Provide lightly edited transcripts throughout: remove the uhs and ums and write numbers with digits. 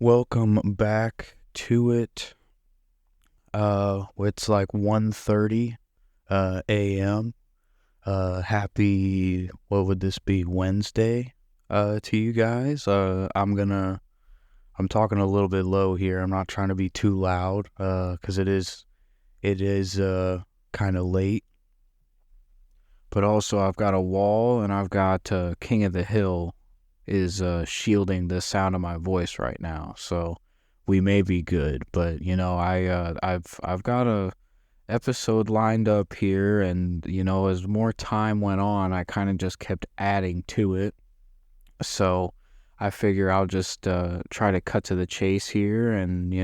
Welcome back to it. It's like 1:30 a.m. Happy, what would this be, Wednesday to you guys. I'm talking a little bit low here. I'm not trying to be too loud because it is kind of late. But also I've got a wall and I've got King of the Hill is shielding the sound of my voice right now, so we may be good. But I've got a episode lined up here, and as more time went on, I kind of just kept adding to it. So I figure I'll just try to cut to the chase here, and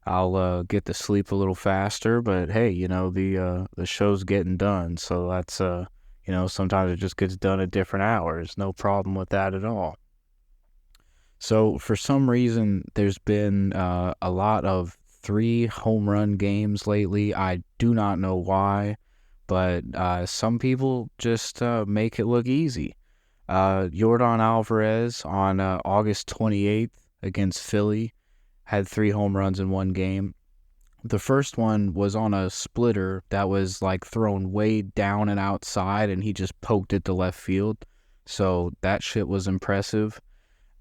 I'll get to sleep a little faster. But hey, the show's getting done, so that's sometimes it just gets done at different hours. No problem with that at all. So for some reason, there's been a lot of 3 home run games lately. I do not know why, but some people just make it look easy. Yordan Alvarez on August 28th against Philly had 3 home runs in one game. The first one was on a splitter that was like thrown way down and outside, and he just poked it to left field. So that shit was impressive.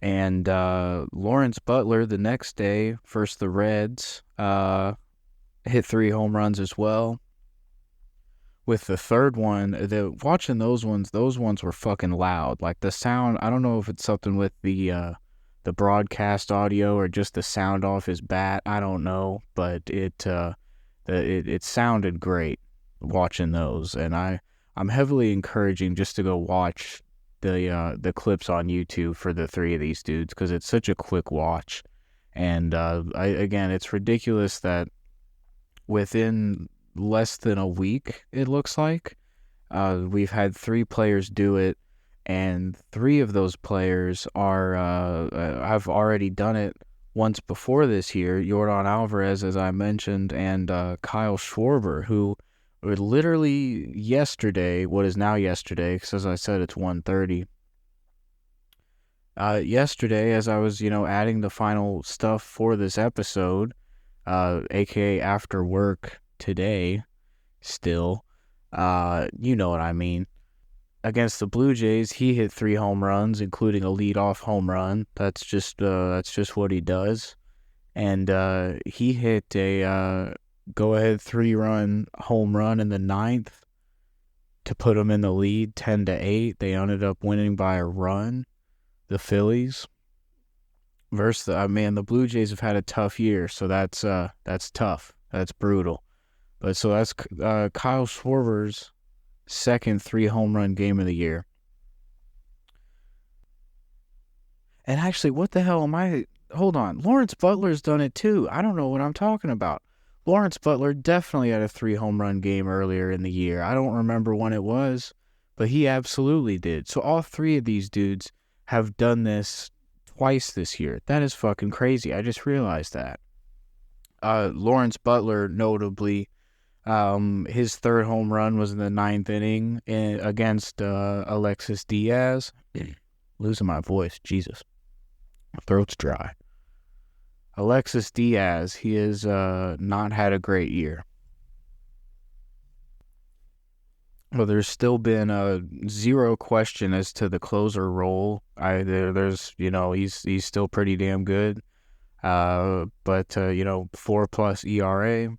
And Lawrence Butler the next day versus the Reds hit 3 home runs as well. With the third one, watching those ones were fucking loud. Like the sound, I don't know if it's something with the broadcast audio or just the sound off his bat. I don't know, but it sounded great watching those, and I'm heavily encouraging just to go watch the clips on YouTube for the 3 of these dudes, because it's such a quick watch. And again, it's ridiculous that within less than a week, it looks like, we've had 3 players do it, and 3 of those players are have already done it once before this year. Yordan Alvarez, as I mentioned, and Kyle Schwarber, who were literally yesterday, what is now yesterday, because as I said, it's 1:30. Yesterday, as I was, adding the final stuff for this episode, aka after work today, still, you know what I mean. Against the Blue Jays, he hit 3 home runs, including a leadoff home run. That's just what he does. And he hit a go-ahead 3-run home run in the 9th to put them in the lead, 10-8. They ended up winning by a run, the Phillies. Versus the Blue Jays have had a tough year, so that's tough. That's brutal. But so that's Kyle Schwarber's second 3 home run game of the year. And actually, what the hell am I? Hold on. Lawrence Butler's done it too. I don't know what I'm talking about. Lawrence Butler definitely had a 3 home run game earlier in the year. I don't remember when it was, but he absolutely did. So all 3 of these dudes have done this twice this year. That is fucking crazy. I just realized that. Lawrence Butler, notably, his 3rd home run was in the 9th inning against Alexis Diaz. Losing my voice, Jesus. My throat's dry. Alexis Diaz, he has not had a great year. Well, there's still been zero question as to the closer role. He's still pretty damn good. But 4+ ERA.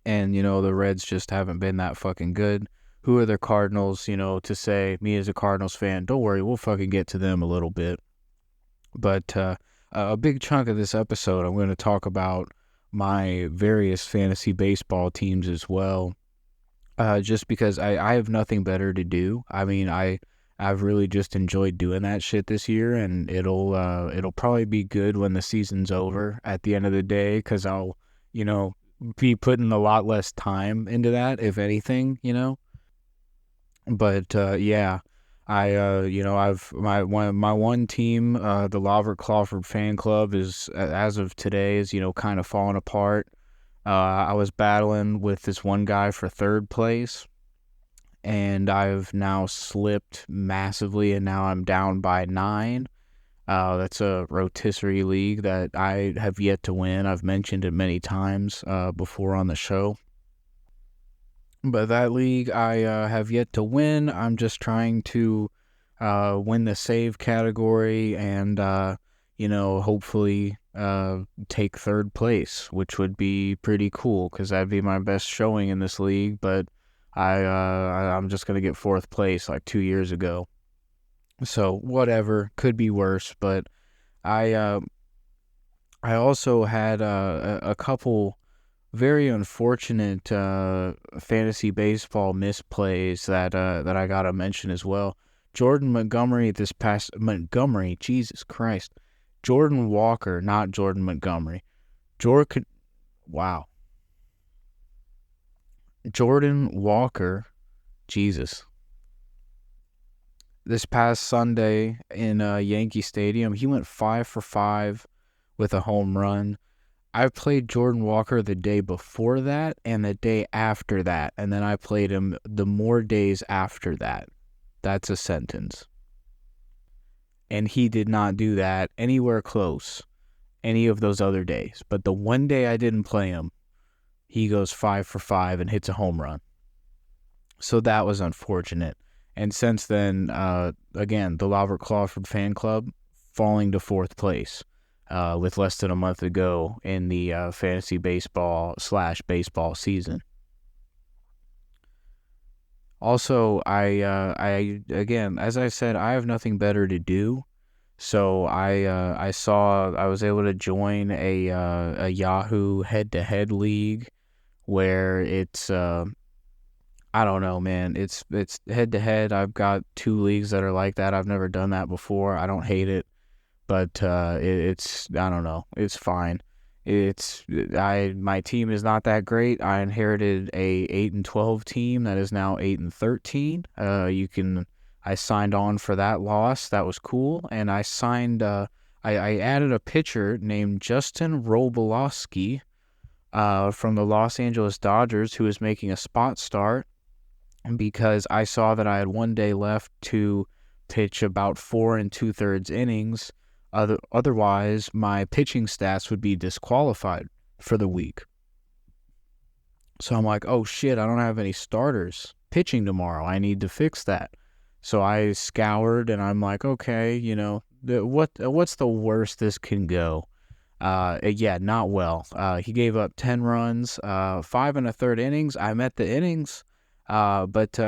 And, the Reds just haven't been that fucking good. Who are the Cardinals, to say, me as a Cardinals fan, don't worry, we'll fucking get to them a little bit. But a big chunk of this episode, I'm going to talk about my various fantasy baseball teams as well. Just because I have nothing better to do. I mean, I've really just enjoyed doing that shit this year, and it'll probably be good when the season's over at the end of the day, because I'll, be putting a lot less time into that, if anything, But yeah, I've my one team, the Robert Crawford fan club, is, as of today, is kind of falling apart. I was battling with this one guy for 3rd place, and I've now slipped massively, and now I'm down by 9. That's a rotisserie league that I have yet to win. I've mentioned it many times before on the show. But that league I have yet to win. I'm just trying to win the save category and, hopefully take third place, which would be pretty cool because that'd be my best showing in this league. But I'm just going to get fourth place like 2 years ago. So whatever, could be worse. But I also had a couple very unfortunate fantasy baseball misplays that I gotta mention as well. Jesus Christ, Jordan Walker, not Jordan Montgomery. Wow, Jordan Walker, Jesus. This past Sunday in Yankee Stadium, he went 5 for 5 with a home run. I played Jordan Walker the day before that and the day after that, and then I played him the more days after that. That's a sentence. And he did not do that anywhere close any of those other days. But the one day I didn't play him, he goes 5 for 5 and hits a home run. So that was unfortunate. And since then, again, the Robert Crawford fan club falling to fourth place. With less than a month to go in the fantasy baseball/baseball season. Also, I again, as I said, I have nothing better to do, so I was able to join a Yahoo head-to-head league where it's I don't know, man. It's head-to-head. I've got 2 leagues that are like that. I've never done that before. I don't hate it. But it's I don't know. It's fine. My team is not that great. I inherited a 8-12 team that is now 8-13. I signed on for that loss. That was cool. And I signed. I added a pitcher named Justin Robolowski from the Los Angeles Dodgers who is making a spot start because I saw that I had 1 day left to pitch about 4 2/3 innings. Otherwise, my pitching stats would be disqualified for the week. So I'm like, oh shit, I don't have any starters pitching tomorrow. I need to fix that. So I scoured and I'm like, okay, what's the worst this can go? Yeah, not well. He gave up 10 runs, 5 1/3 innings. I met the innings, but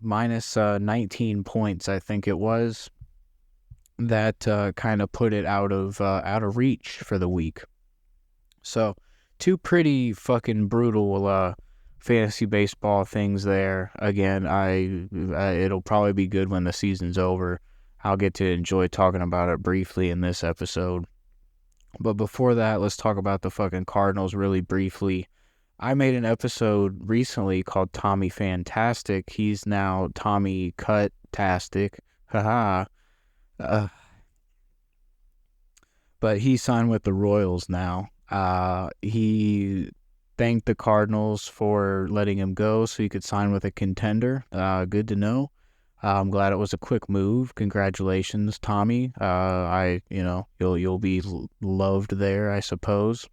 minus 19 points, I think it was. That kind of put it out of reach for the week. So 2 pretty fucking brutal fantasy baseball things there. Again, it'll probably be good when the season's over. I'll get to enjoy talking about it briefly in this episode. But before that, let's talk about the fucking Cardinals really briefly. I made an episode recently called Tommy Fantastic. He's now Tommy Cut-tastic. Haha. But he signed with the Royals now. He thanked the Cardinals for letting him go so he could sign with a contender. Good to know. I'm glad it was a quick move. Congratulations, Tommy. You'll be loved there, I suppose.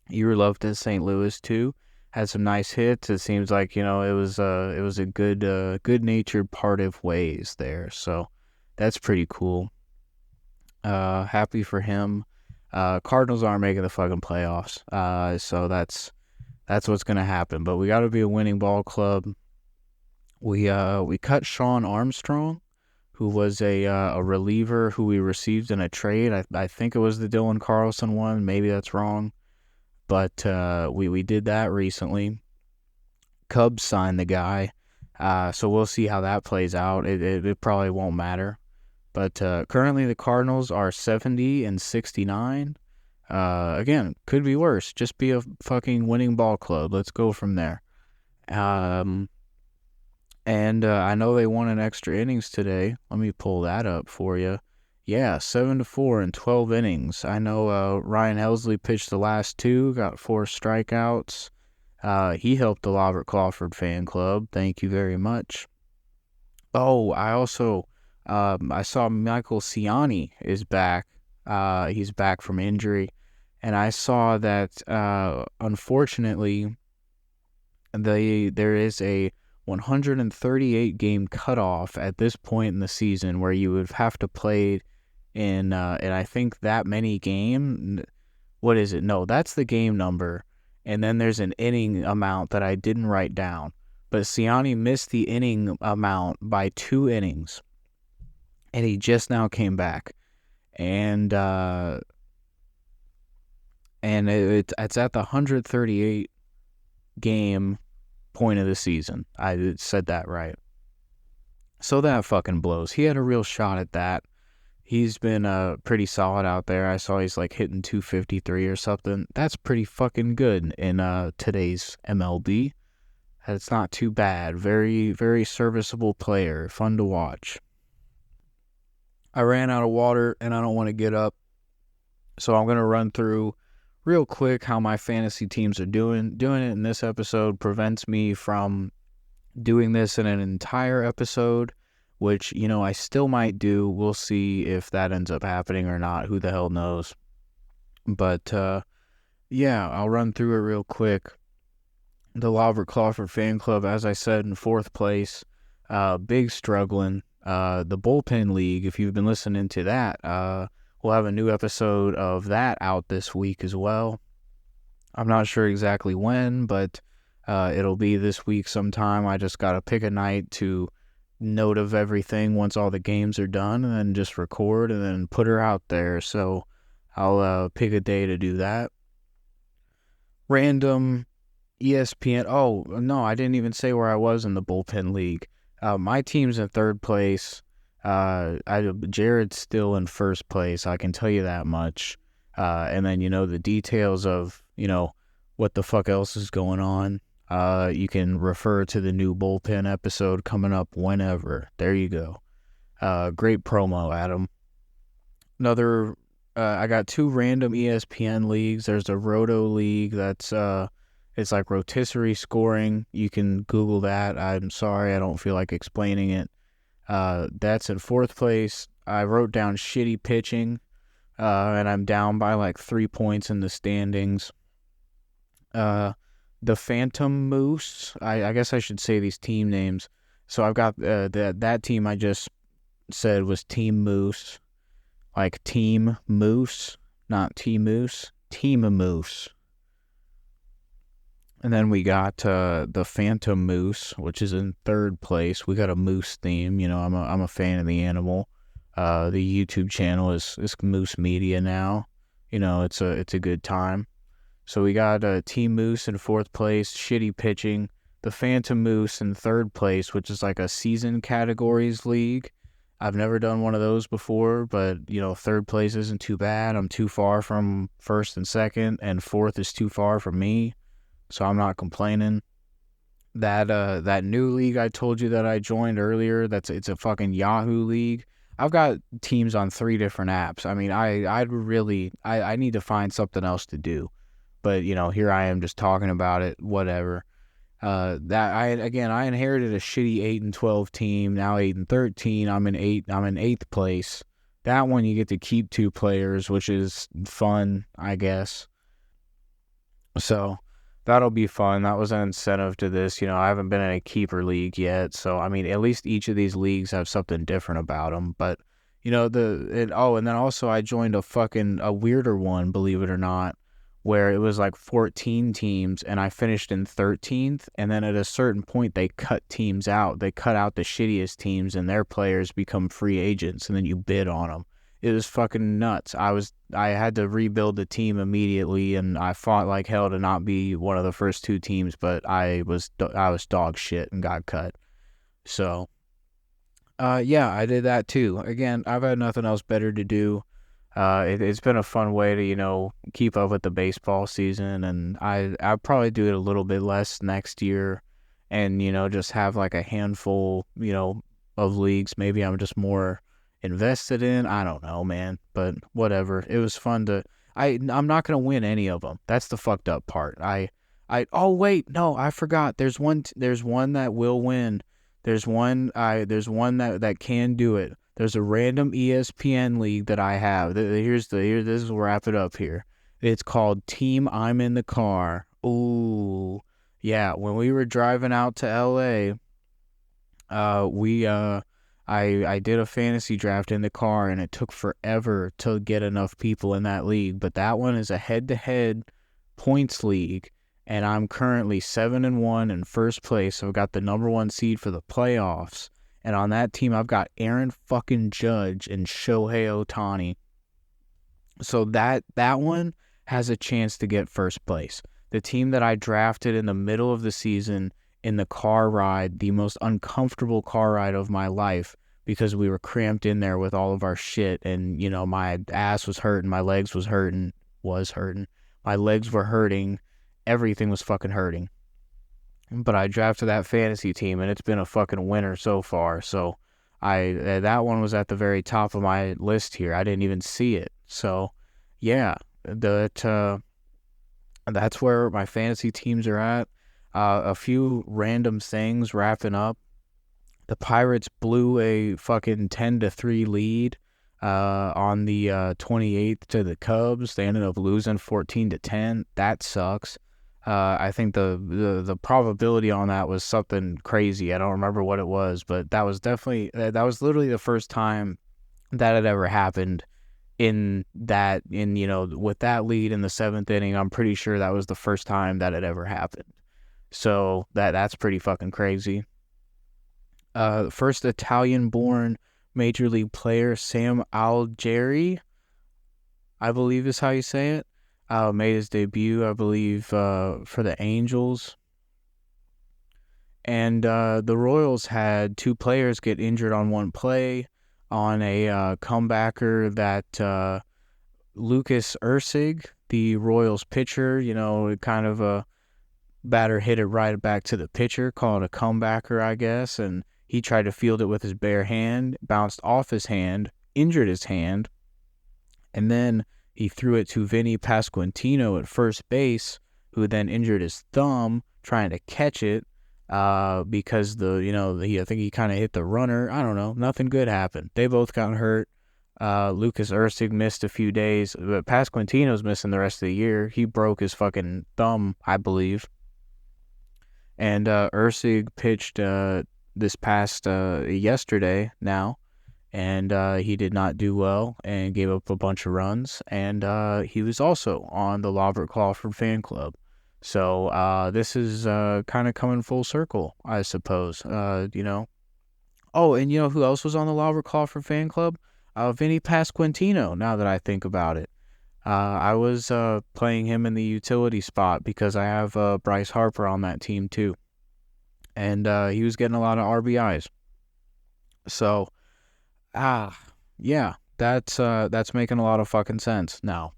You were loved in St. Louis too. Had some nice hits. It seems like it was a good-natured part of ways there. So that's pretty cool. Happy for him. Cardinals aren't making the fucking playoffs. So that's what's gonna happen. But we got to be a winning ball club. We cut Sean Armstrong, who was a reliever who we received in a trade. I think it was the Dylan Carlson one. Maybe that's wrong. But we did that recently. Cubs signed the guy. So we'll see how that plays out. It probably won't matter. But currently the Cardinals are 70-69. Again, could be worse. Just be a fucking winning ball club. Let's go from there. And I know they won in extra innings today. Let me pull that up for you. Yeah, 7-4 in 12 innings. I know Ryan Helsley pitched the last 2, got 4 strikeouts. He helped the Robert Crawford fan club. Thank you very much. Oh, I I saw Michael Ciani is back. He's back from injury. And I saw that, unfortunately, there is a 138 game cutoff at this point in the season where you would have to play in, and I think that many game. What is it? No, that's the game number. And then there's an inning amount that I didn't write down. But Ciani missed the inning amount by 2 innings. And he just now came back. And it's at the 138 game point of the season. I said that right. So that fucking blows. He had a real shot at that. He's been pretty solid out there. I saw he's like hitting 253 or something. That's pretty fucking good in today's MLB. It's not too bad. Very, very serviceable player. Fun to watch. I ran out of water and I don't want to get up. So I'm going to run through real quick how my fantasy teams are doing. Doing it in this episode prevents me from doing this in an entire episode, which, I still might do. We'll see if that ends up happening or not. Who the hell knows? But, yeah, I'll run through it real quick. The Robert Crawford fan club, as I said, in 4th place. Big struggling. The Bullpen League, if you've been listening to that, we'll have a new episode of that out this week as well. I'm not sure exactly when, but it'll be this week sometime. I just got to pick a night to note of everything once all the games are done, and then just record and then put her out there. So I'll pick a day to do that. Random ESPN. Oh, no, I didn't even say where I was in the Bullpen League. My team's in 3rd place. Jared's still in 1st place. I can tell you that much. And then, the details of, what the fuck else is going on. You can refer to the new Bullpen episode coming up whenever. There you go. Great promo, Adam. I got 2 random ESPN leagues. There's a Roto League that's, it's like rotisserie scoring. You can Google that. I'm sorry, I don't feel like explaining it. That's in 4th place. I wrote down shitty pitching, and I'm down by like 3 points in the standings. The Phantom Moose. I guess I should say these team names. So I've got that team I just said was Team Moose, like Team Moose, not Team Moose. Team Moose. And then we got the Phantom Moose, which is in 3rd place. We got a moose theme. I'm a fan of the animal. The YouTube channel is Moose Media now. It's a good time. So we got Team Moose in 4th place, shitty pitching. The Phantom Moose in 3rd place, which is like a season categories league. I've never done one of those before, but 3rd place isn't too bad. I'm too far from 1st and 2nd, and 4th is too far from me. So I'm not complaining. That new league I told you that I joined earlier, it's a fucking Yahoo league. I've got teams on 3 different apps. I mean, I need to find something else to do. But, here I am just talking about it, whatever. I inherited a shitty 8-12 team, now 8-13. I'm in 8th place. That one you get to keep 2 players, which is fun, I guess. So that'll be fun. That was an incentive to this. I haven't been in a keeper league yet. So, I mean, at least each of these leagues have something different about them. But, and then also I joined a weirder one, believe it or not, where it was like 14 teams and I finished in 13th. And then at a certain point, they cut teams out. They cut out the shittiest teams and their players become free agents. And then you bid on them. It was fucking nuts. I had to rebuild the team immediately, and I fought like hell to not be one of the first 2 teams, but I was dog shit and got cut. So, yeah, I did that too. Again, I've had nothing else better to do. It's been a fun way to, keep up with the baseball season, and I'll probably do it a little bit less next year, and, just have like a handful, of leagues. Maybe I'm just more invested in. I don't know, man, but whatever. It was fun to. I'm not gonna win any of them. That's the fucked up part. Oh wait, no, I forgot. There's one that will win. There's one that can do it. There's a random ESPN league that I have. This will wrap it up here. It's called Team I'm in the Car. Ooh, yeah. When we were driving out to LA, I did a fantasy draft in the car, and it took forever to get enough people in that league. But that one is a head-to-head points league, and I'm currently 7-1 in first place. So I've got the number 1 seed for the playoffs. And on that team, I've got Aaron fucking Judge and Shohei Ohtani. So that one has a chance to get first place. The team that I drafted in the middle of the season in the car ride, the most uncomfortable car ride of my life, because we were cramped in there with all of our shit, and, you know, my ass was hurting, my legs was hurting, my legs were hurting, everything was fucking hurting. But I drafted that fantasy team, and it's been a fucking winner so far. So that one was at the very top of my list here. I didn't even see it. So yeah, that's where my fantasy teams are at. A few random things wrapping up. The Pirates blew a fucking 10-3 lead on the 28th to the Cubs. They ended up losing 14-10. That sucks. I think the probability on that was something crazy. I don't remember what it was, but that was literally the first time that had ever happened with that lead in the 7th inning. I'm pretty sure that was the first time that had ever happened. So that's pretty fucking crazy. First Italian-born Major League player, Sam Algieri, I believe is how you say it, made his debut, I believe, for the Angels. And the Royals had 2 players get injured on one play on a comebacker that Lucas Ursig, the Royals pitcher, kind of a batter hit it right back to the pitcher, call it a comebacker, I guess, and he tried to field it with his bare hand, bounced off his hand, injured his hand, and then he threw it to Vinny Pasquantino at first base, who then injured his thumb trying to catch it because I think he kind of hit the runner. I don't know. Nothing good happened. They both got hurt. Lucas Ursig missed a few days, but Pasquantino's missing the rest of the year. He broke his fucking thumb, I believe. And Ursig pitched this past yesterday now, and he did not do well and gave up a bunch of runs. And he was also on the Robert Crawford fan club. So this is kind of coming full circle, I suppose. Oh, and you know who else was on the Robert Crawford fan club? Vinny Pasquantino, now that I think about it. I was playing him in the utility spot because I have Bryce Harper on that team too. And he was getting a lot of RBIs. So, yeah, that's making a lot of fucking sense now.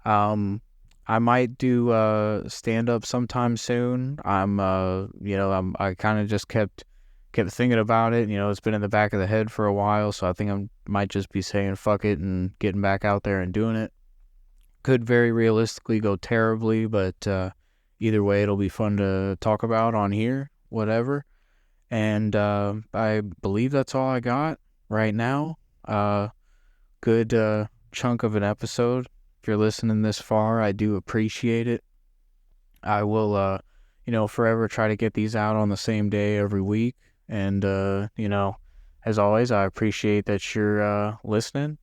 I might do stand-up sometime soon. I kind of just kept thinking about it. It's been in the back of the head for a while, so I think I might just be saying fuck it and getting back out there and doing it. Could very realistically go terribly, but either way, it'll be fun to talk about on here, whatever. And I believe that's all I got right now. Good chunk of an episode. If you're listening this far, I do appreciate it. I will, forever try to get these out on the same day every week. And, as always, I appreciate that you're listening.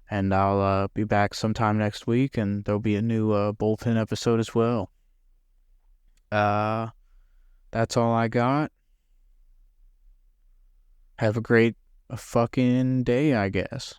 And I'll be back sometime next week, and there'll be a new Bullpen episode as well. That's all I got. Have a great fucking day, I guess.